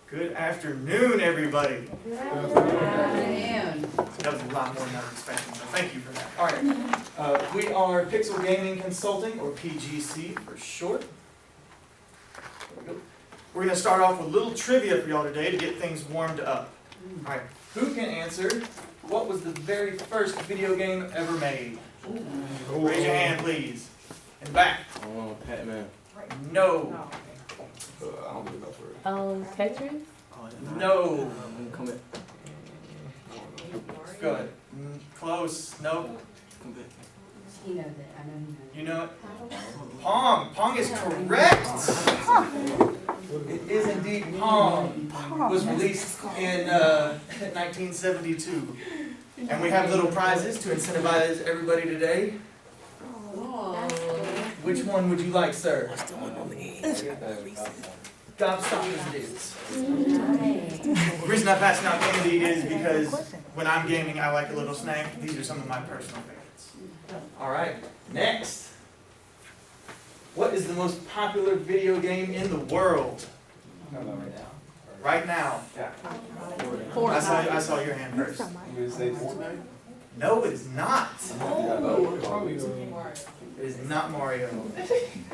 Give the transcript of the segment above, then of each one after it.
Good afternoon, everybody. Good afternoon. That was a lot more than I was expecting, so thank you for that. All right, we are Pixel Gaming Consulting, or PGC for short. There we go. We're going to start off with a little trivia for y'all today to get things warmed up. All right, who can answer what was the very first video game ever made? Raise your hand, please. In the back. Pac-Man. No. I don't really know for it. Tetris? No. Come here. Good. Close. Nope. He knows it. I know he knows it. You know it? Pong. Pong is correct. It is indeed Pong. It was released in 1972. And we have little prizes to incentivize everybody today. Which one would you like, sir? Gobstoppers it is. The reason I pass out candy is because when I'm gaming, I like a little snack. These are some of my personal favorites. All right, next. What is the most popular video game in the world? Right now. I saw your hand first. No, it is not. It is not Mario.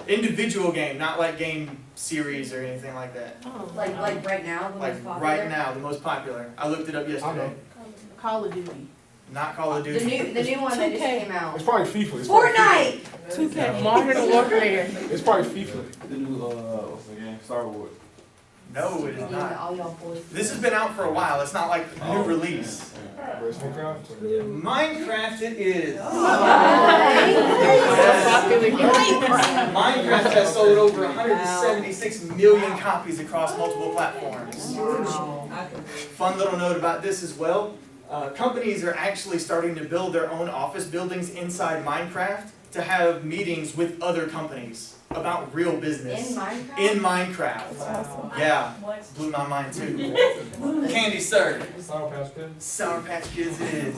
Individual game, not like game series or anything like that. Like right now, the Like most popular? right now, the most popular. I looked it up yesterday. Call of Duty. Not Call of The Duty. new one that just came out. It's probably FIFA. It's probably Fortnite! 2K. Modern Warfare. FIFA. It's probably FIFA. The new, what's the game? Star Wars. No, it is not. All y'all boys. This has been out for a while. It's not like a new release. Where's Minecraft? Minecraft it is. Popular game. Minecraft has sold over 176 million copies across multiple platforms. Fun little note about this as well. Companies are actually starting to build their own office buildings inside Minecraft to have meetings with other companies about real business. In Minecraft? In Minecraft. Yeah, blew my mind too. Candy, sir. Sour Patch Kids. Sour Patch Kids it is.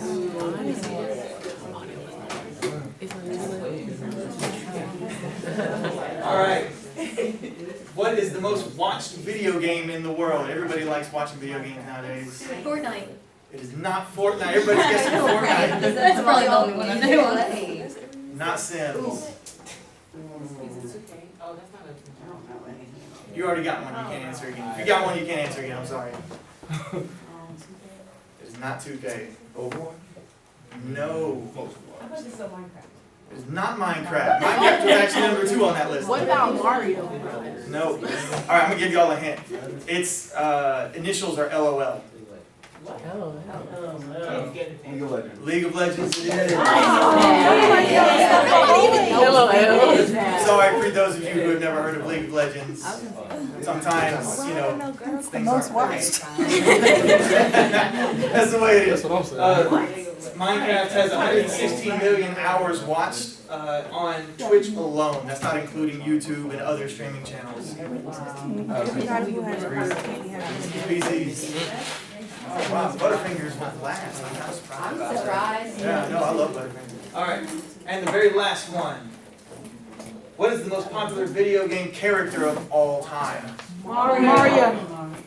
All right. What is the most watched video game in the world? Everybody likes watching video games nowadays. Fortnite. It is not Fortnite. Everybody's guessing Fortnite. That's probably the only one I know. Not Sims. Oh, that's not a. I don't know anything about You already got one. You can't answer again. If you got one, you can't answer again. I'm sorry. It is not 2K. Overwatch? No. I thought this was Minecraft. It is not Minecraft. Minecraft was actually number 2 on that list. What about Mario? No. All right, I'm gonna give y'all a hint. Its initials are LOL. League of Legends. League of Legends. It is. LOL. Sorry for those of you who have never heard of League of Legends. Sometimes, you know, things aren't watched. That's the way it That's is. what I'm saying. Minecraft has 116 million hours watched on Twitch alone. That's not including YouTube and other streaming channels. PCs. Oh, wow, Butterfingers was last. I'm kind of surprised I'm about that. surprised. Yeah, no, I love Butterfingers. All right, and the very last one. What is the most popular video game character of all time? Mario.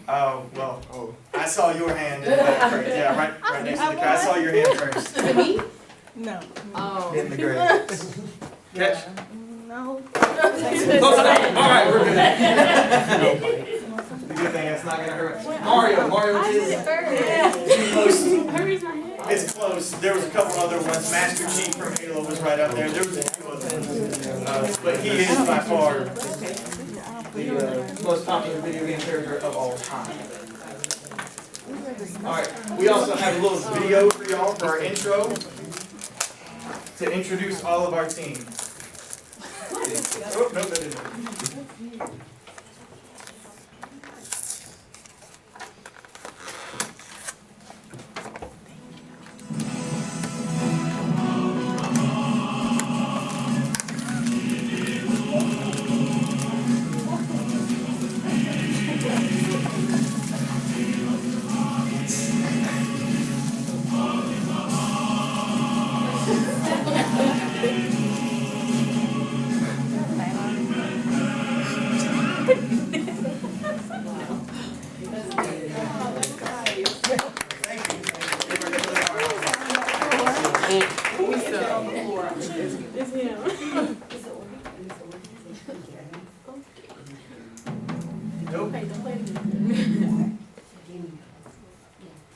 Oh, well, I saw your hand in the back first. Yeah, right next to the guy. I saw your hand first. Is it me? No. Oh. In the grave. Catch. No. Close enough. All right, we're good. The good thing it's not gonna hurt. Mario is close. It's close. There was a couple other ones. Master Chief from Halo was right up there. There was a few others, but he is by far the most popular video game character of all time. All right. We also have a little video for y'all for our intro to introduce all of our team. Oh, no, that isn't.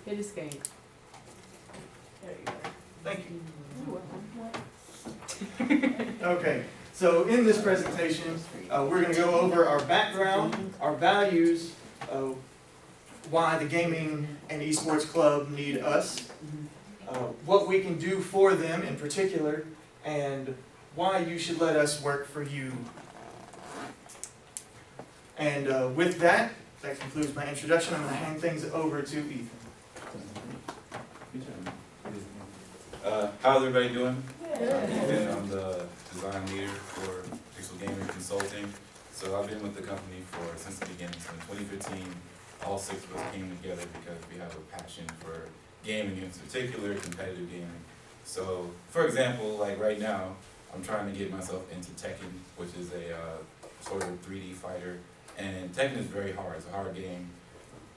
Hit escape. Thank you. Okay, so in this presentation, we're gonna go over our background, our values, why the gaming and esports club need us, what we can do for them in particular, and why you should let us work for you. And with that, that concludes my introduction. I'm gonna hand things over to Ethan. How's everybody doing? Ethan, I'm the design leader for Pixel Gaming Consulting. So I've been with the company since the beginning, so in 2015, all 6 of us came together because we have a passion for gaming, in particular competitive gaming. So, for example, like right now, I'm trying to get myself into Tekken, which is a sort of 3D fighter. And Tekken is very hard, it's a hard game.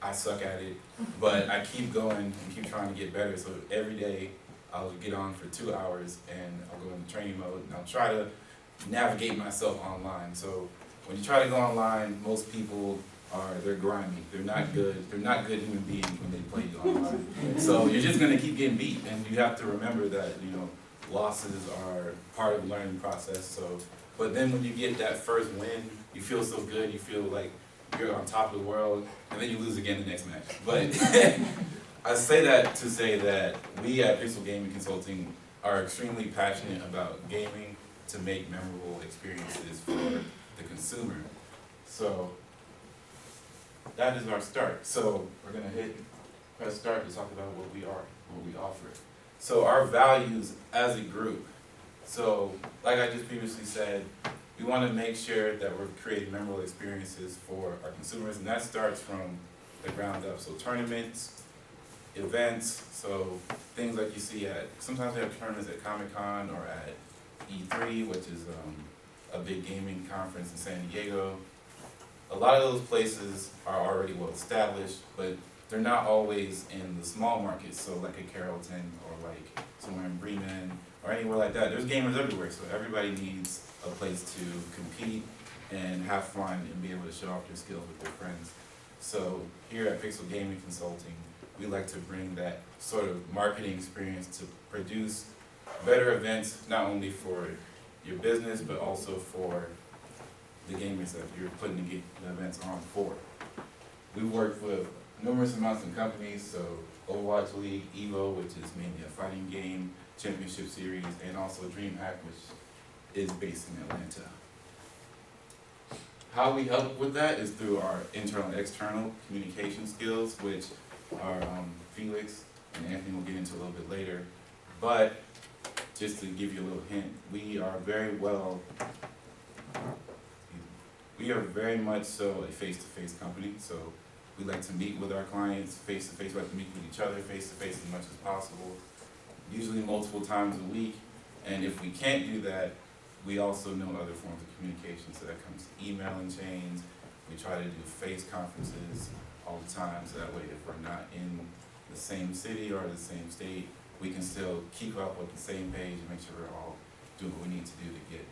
I suck at it, but I keep going and keep trying to get better. So every day, I'll get on for 2 hours and I'll go into training mode and I'll try to navigate myself online. So when you try to go online, most people they're grimy. They're not good. They're not good human beings when they play you online. So you're just gonna keep getting beat, and you have to remember that losses are part of the learning process. So, but then when you get that first win, you feel so good. You feel like you're on top of the world, and then you lose again the next match. But I say that to say that we at Pixel Gaming Consulting are extremely passionate about gaming to make memorable experiences for the consumer. So that is our start. So we're gonna press start to talk about what we offer. So our values as a group. So like I just previously said, we want to make sure that we're creating memorable experiences for our consumers, and that starts from the ground up. So tournaments, events, so things like you see sometimes we have tournaments at Comic-Con or at E3, which is a big gaming conference in San Diego. A lot of those places are already well established, but they're not always in the small markets, so like a Carrollton or like somewhere in Bremen or anywhere like that. There's gamers everywhere, so everybody needs a place to compete and have fun and be able to show off their skills with their friends. So here at Pixel Gaming Consulting, we like to bring that sort of marketing experience to produce better events, not only for your business, but also for the gamers that you're putting the events on for. We work with numerous amounts of companies, so Overwatch League, EVO, which is mainly a fighting game, Championship Series, and also DreamHack, which is based in Atlanta. How we help with that is through our internal and external communication skills, which are Felix and Anthony will get into a little bit later. But just to give you a little hint, we are very much so a face-to-face company. So we like to meet with our clients face-to-face. We like to meet with each other face-to-face as much as possible, usually multiple times a week. And if we can't do that, we also know other forms of communication. So that comes emailing chains. We try to do face conferences all the time, so that way if we're not in the same city or the same state, we can still keep up with the same page and make sure we're all doing what we need to do to get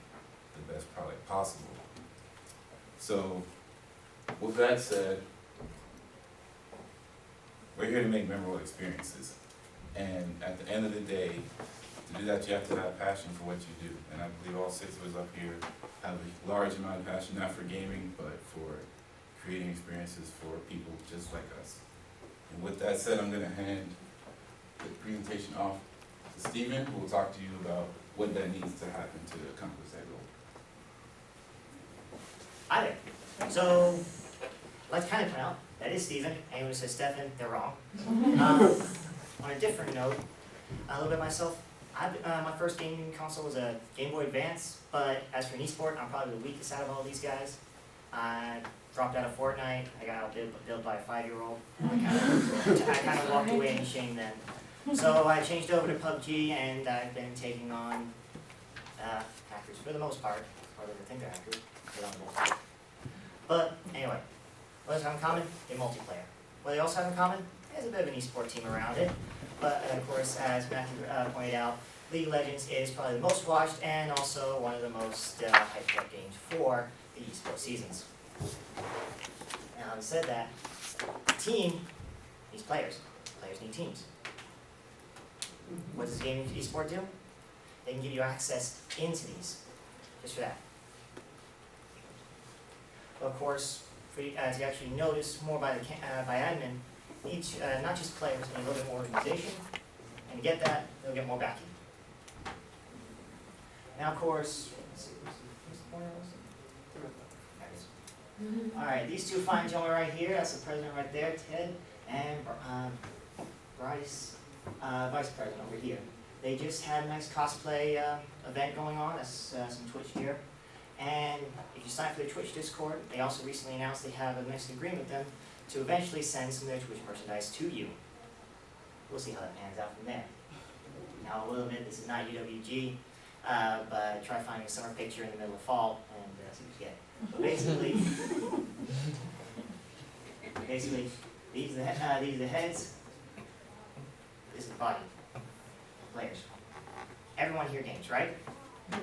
the best product possible. So with that said, we're here to make memorable experiences. And at the end of the day, to do that, you have to have passion for what you do. And I believe all 6 of us up here have a large amount of passion, not for gaming, but for creating experiences for people just like us. And with that said, I'm going to hand the presentation off to Stephen, who will talk to you about what that needs to happen to accomplish that goal. Hi there. So, like kind of point out, that is Stephen. Anyone who says Stefan, they're wrong. On a different note, a little bit myself. My first gaming console was a Game Boy Advance, but as for an esport, I'm probably the weakest out of all these guys. I dropped out of Fortnite. I got outbilled by a 5-year-old. I kind of walked away in shame then. So I changed over to PUBG, and I've been taking on hackers for the most part. Or they think they're hackers. They don't know. But anyway, what does have in common? They multiplayer. What they also have in common? There's a bit of an esport team around it. But of course, as Matthew pointed out, League of Legends is probably the most watched and also one of the most hyped up games for the esports seasons. Now, having said that, team needs players. Players need teams. What does gaming esport do? They can give you access into these, just for that. But of course, for you, to actually notice more by admin, each not just players, but a little bit more organization, and to get that, they'll get more backing. Now, of course, let's see, where's the pointer? There it is. All right, these two fine gentlemen right here, that's the president right there, Ted, and Bryce, vice president over here. They just had a nice cosplay event going on, that's some Twitch gear. And if you sign up for their Twitch Discord, they also recently announced they have a nice agreement with them to eventually send some of their Twitch merchandise to you. We'll see how that pans out from there. Now a little bit, this is not UWG, but try finding a summer picture in the middle of fall and see what you get. But basically, these are the heads, this is the body. Players. Everyone here games, right?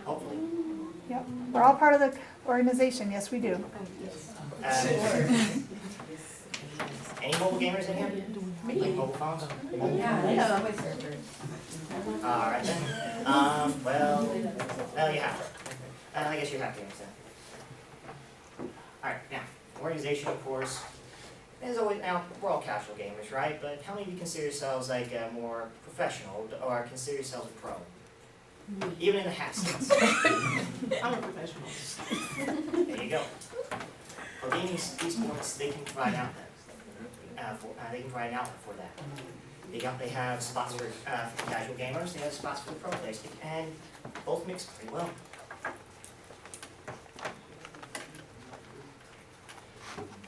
Hopefully. Yep, we're all part of the organization, yes, we do. Any mobile gamers in here? Like mobile phones? Yeah. Alright then. Well, you have to. I guess you have to understand. Alright, now, organization, of course. There's always, now, we're all casual gamers, right? But how many of you consider yourselves like more professional or consider yourselves a pro? Even in the hat sense. I'm a professional. There you go. For gaming esports, they can provide an outlet. They can provide an outlet for that. They have spots for casual gamers. They have spots for the pro players, and both mix pretty well.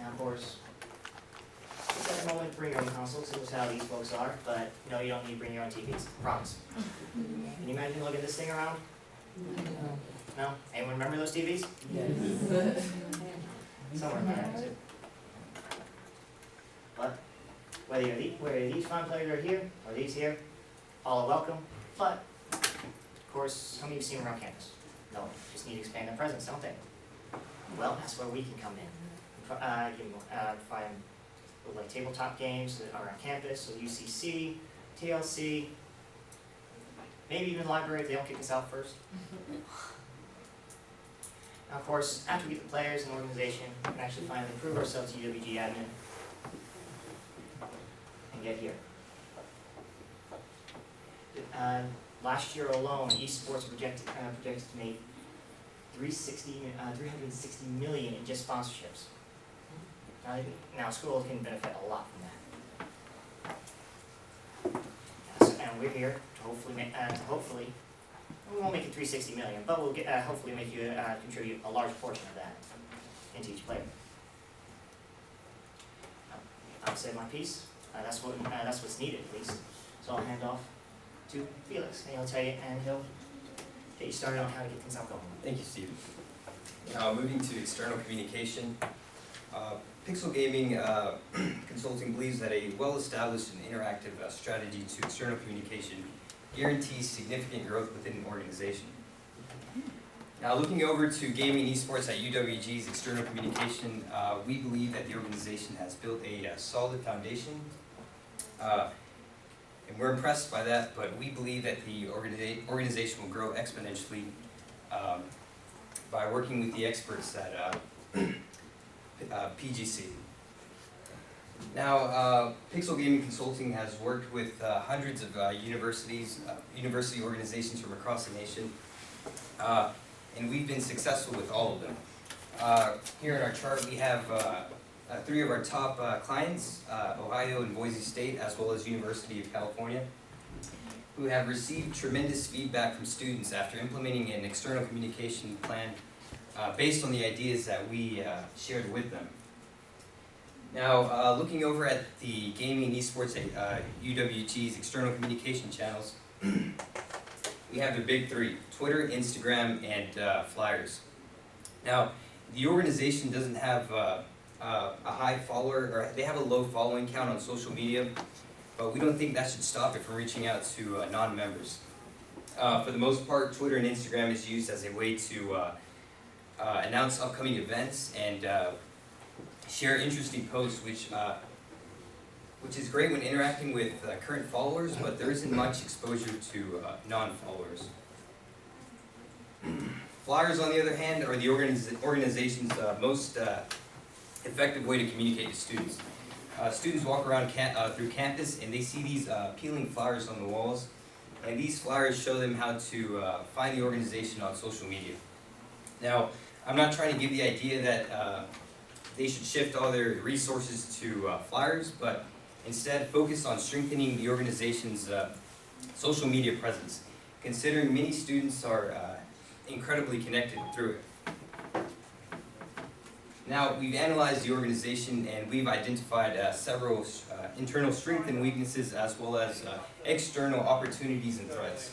Now, of course, just at the moment, bring your own consoles. This is how these folks are. But no, you don't need to bring your own TVs. Promise. Can you imagine lugging this thing around? No? Anyone remember those TVs? Yes. Somewhere around there. But whether these fine players are here or these here, all are welcome. But of course, how many of you seen them around campus? No, just need to expand their presence, don't they? Well, that's where we can come in. Find like tabletop games that are on campus, so UCC, TLC, maybe even library if they don't kick us out first. Now, of course, after we get the players and the organization, we can actually finally prove ourselves to UWG admin and get here. Last year alone, esports projected to make $360 million in just sponsorships. Now schools can benefit a lot from that. And we're here to hopefully, we won't make it $360 million, but we'll get, hopefully make you contribute a large portion of that into each player. I've said my piece. That's what's needed at least. So I'll hand off to Felix, and he'll tell you, and he'll get you started on how to get things out going. Thank you, Steve. Moving to external communication. Pixel Gaming Consulting believes that a well-established and interactive strategy to external communication guarantees significant growth within an organization. Now, looking over to gaming esports at UWG's external communication, we believe that the organization has built a solid foundation, and we're impressed by that, but we believe that the organization will grow exponentially by working with the experts at PGC. Now, Pixel Gaming Consulting has worked with hundreds of university organizations from across the nation, and we've been successful with all of them. Here in our chart, we have 3 of our top clients, Ohio and Boise State, as well as University of California, who have received tremendous feedback from students after implementing an external communication plan based on the ideas that we shared with them. Now, looking over at the gaming and esports at UWG's external communication channels, we have the big 3, Twitter, Instagram, and flyers. Now, the organization doesn't have a high follower, or they have a low following count on social media, but we don't think that should stop it from reaching out to non-members. For the most part, Twitter and Instagram is used as a way to announce upcoming events and share interesting posts, which is great when interacting with current followers, but there isn't much exposure to non-followers. Flyers, on the other hand, are the organization's most effective way to communicate to students. Students walk around through campus and they see these appealing flyers on the walls, and these flyers show them how to find the organization on social media. Now, I'm not trying to give the idea that they should shift all their resources to flyers, but instead focus on strengthening the organization's social media presence, considering many students are incredibly connected through it. Now, we've analyzed the organization and we've identified several internal strengths and weaknesses, as well as external opportunities and threats.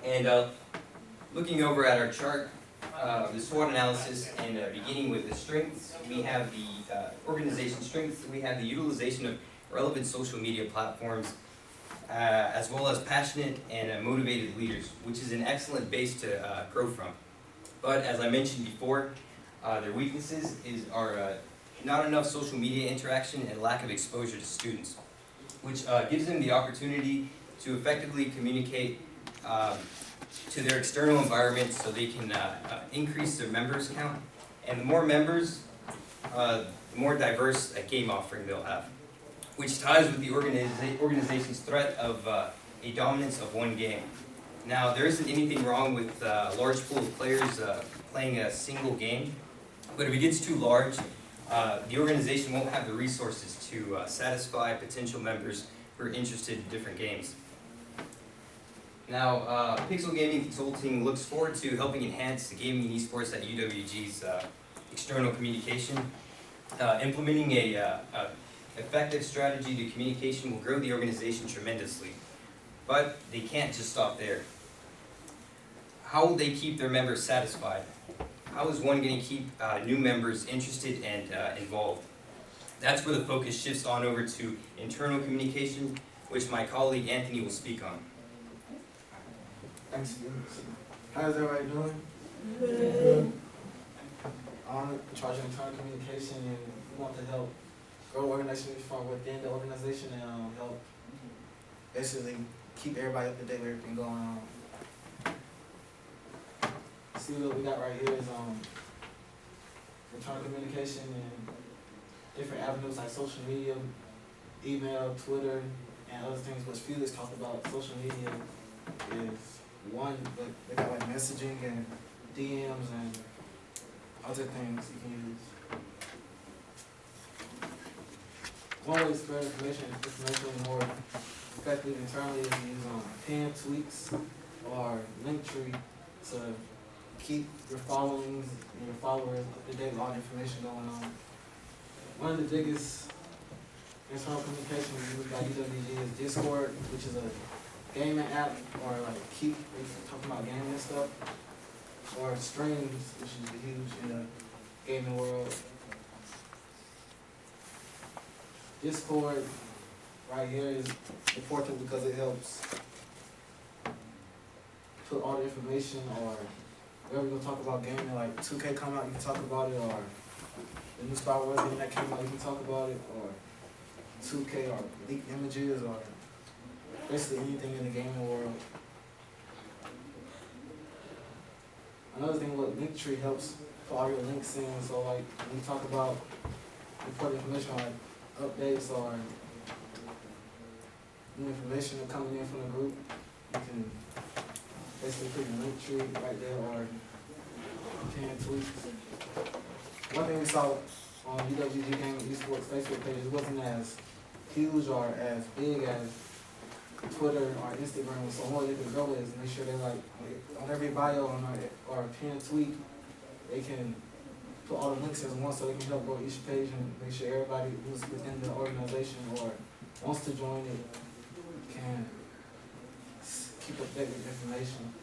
And looking over at our chart, the SWOT analysis, and beginning with the strengths, we have the organization strengths, we have the utilization of relevant social media platforms, as well as passionate and motivated leaders, which is an excellent base to grow from. But as I mentioned before, their weaknesses are not enough social media interaction and lack of exposure to students, which gives them the opportunity to effectively communicate to their external environment so they can increase their members count. And the more members, the more diverse a game offering they'll have, which ties with the organization's threat of a dominance of one game. Now, there isn't anything wrong with a large pool of players playing a single game, but if it gets too large, the organization won't have the resources to satisfy potential members who are interested in different games. Now, Pixel Gaming Consulting looks forward to helping enhance the gaming and esports at UWG's external communication. Implementing a effective strategy to communication will grow the organization tremendously, but they can't just stop there. How will they keep their members satisfied? How is one going to keep new members interested and involved? That's where the focus shifts on over to internal communication, which my colleague Anthony will speak on. Thanks. How's everybody doing? Good. I'm in charge of internal communication, and we want to help grow the organization from within the organization and help basically keep everybody up to date with everything going on. See what we got right here is internal communication and different avenues like social media, email, Twitter, and other things. What Felix talked about, social media is one, but they got like messaging and DMs and other things you can use. One way to spread information more effectively internally is to use pinned tweets or Linktree to keep your followings and your followers up to date with all the information going on. One of the biggest internal communication we use by UWG is Discord, which is a gaming app, or like keep talking about gaming and stuff, or Streams, which is huge in the gaming world. Discord right here is important because it helps put all the information, or whenever we're gonna talk about gaming, like 2K come out, you can talk about it, or the new Star Wars game that came out, you can talk about it, or 2K, or leaked images, or basically anything in the gaming world. Another thing, what Linktree helps put all your links in, so like when you talk about important information like updates or new information coming in from the group, you can basically put your Linktree right there, or pinned tweets. One thing we saw on UWG Gaming Esports Facebook page, it wasn't as huge or as big as Twitter or Instagram, so one way they can grow is make sure they like on every bio or a pinned tweet, they can put all the links in one so they can help grow each page and make sure everybody who's within the organization or wants to join it can keep updated with information.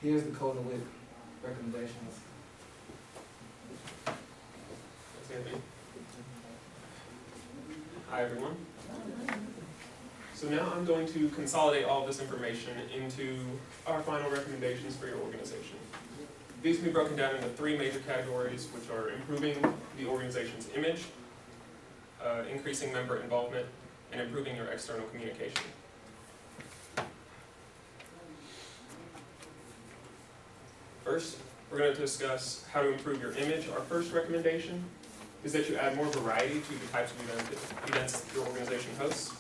Here's the Coda with recommendations. Hi everyone. So now I'm going to consolidate all of this information into our final recommendations for your organization. These can be broken down into 3 major categories, which are improving the organization's image, increasing member involvement, and improving your external communication. First, we're going to discuss how to improve your image. Our first recommendation is that you add more variety to the types of events your organization hosts.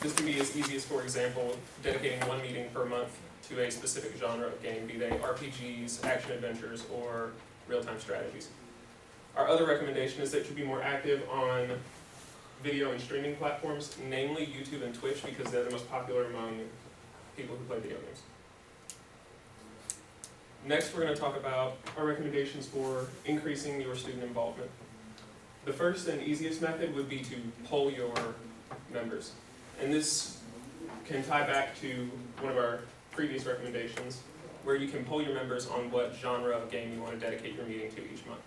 This can be as easy as, for example, dedicating 1 meeting per month to a specific genre of game, be they RPGs, action adventures, or real-time strategies. Our other recommendation is that you be more active on video and streaming platforms, namely YouTube and Twitch, because they're the most popular among people who play video games. Next, we're going to talk about our recommendations for increasing your student involvement. The first and easiest method would be to poll your members. And this can tie back to one of our previous recommendations, where you can poll your members on what genre of game you want to dedicate your meeting to each month.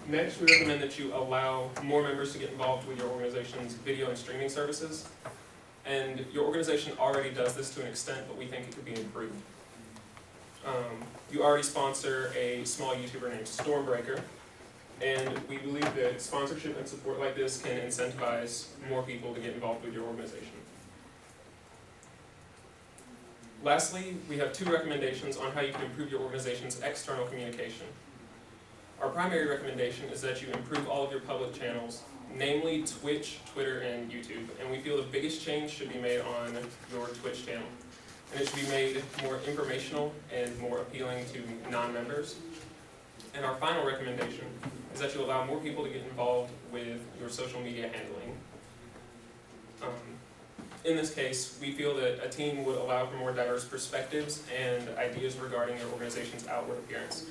Next, we recommend that you allow more members to get involved with your organization's video and streaming services. And your organization already does this to an extent, but we think it could be improved. You already sponsor a small YouTuber named Stormbreaker, and we believe that sponsorship and support like this can incentivize more people to get involved with your organization. Lastly, we have 2 recommendations on how you can improve your organization's external communication. Our primary recommendation is that you improve all of your public channels, namely Twitch, Twitter, and YouTube, and we feel the biggest change should be made on your Twitch channel. And it should be made more informational and more appealing to non-members. And our final recommendation is that you allow more people to get involved with your social media handling. In this case, we feel that a team would allow for more diverse perspectives and ideas regarding your organization's outward appearance.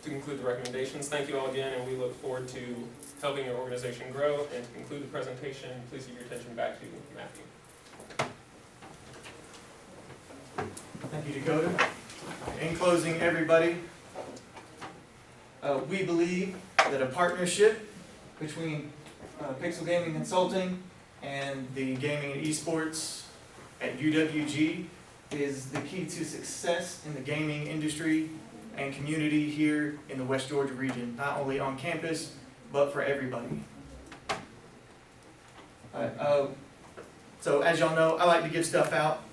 To conclude the recommendations, thank you all again, and we look forward to helping your organization grow. And to conclude the presentation, please give your attention back to Matthew. Thank you, Dakota. In closing, everybody, we believe that a partnership between Pixel Gaming Consulting and the gaming and esports at UWG is the key to success in the gaming industry and community here in the West Georgia region, not only on campus, but for everybody. So as y'all know, I like to give stuff out,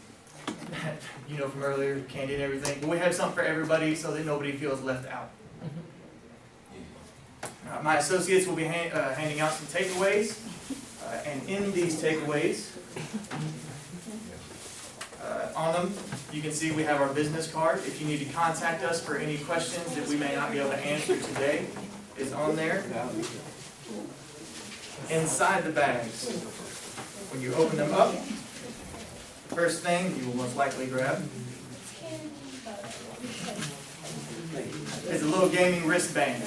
you know from earlier, candy and everything, but we have something for everybody so that nobody feels left out. My associates will be handing out some takeaways, and in these takeaways, on them, you can see we have our business card. If you need to contact us for any questions that we may not be able to answer today, is on there. Inside the bags, when you open them up, the first thing you will most likely grab is a little gaming wristband.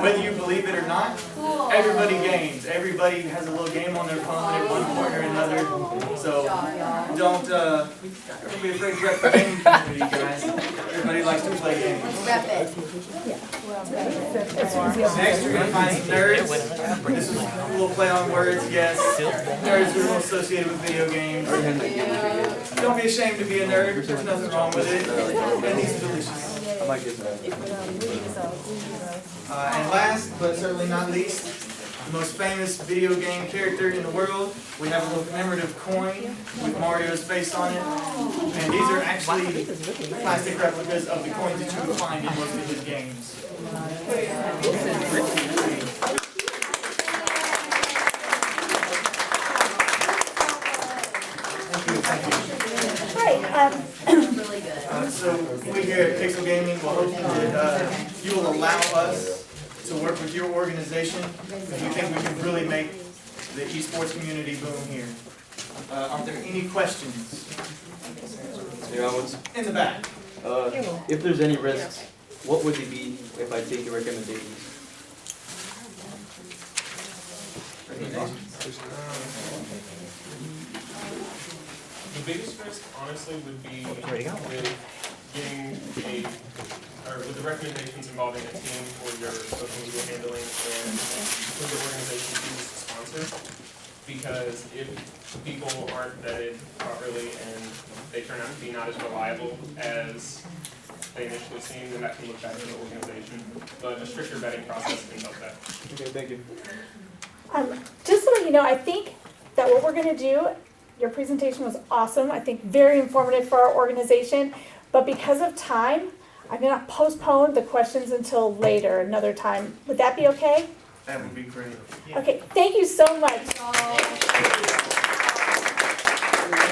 Whether you believe it or not, everybody games. Everybody has a little game on their phone at one point or another. So don't be afraid to rep the gaming community, guys. Everybody likes to play games. Next, you're going to find some nerds. This is a little play on words, yes. Nerds are associated with video games. Don't be ashamed to be a nerd. There's nothing wrong with it. And these are delicious. And last, but certainly not least, the most famous video game character in the world. We have a little commemorative coin with Mario's face on it. And these are actually plastic replicas of the coins that you would find in most of his games. Really good. So we here at Pixel Gaming will hope that you will allow us to work with your organization because we think we can really make the esports community boom here. Are there any questions? In the back. If there's any risks, what would they be if I take your recommendations? The biggest risk, honestly, would be with with the recommendations involving a team for your social media handling and who the organization chooses to sponsor. Because if people aren't vetted properly and they turn time be not as reliable as they initially seem, then that can look bad for the organization. But a stricter vetting process can help that. Okay, thank you. Just so you know, I think that what we're gonna do, your presentation was awesome. I think very informative for our organization. But because of time, I'm gonna postpone the questions until later, another time. Would that be okay? That would be great. Okay, thank you so much. Oh.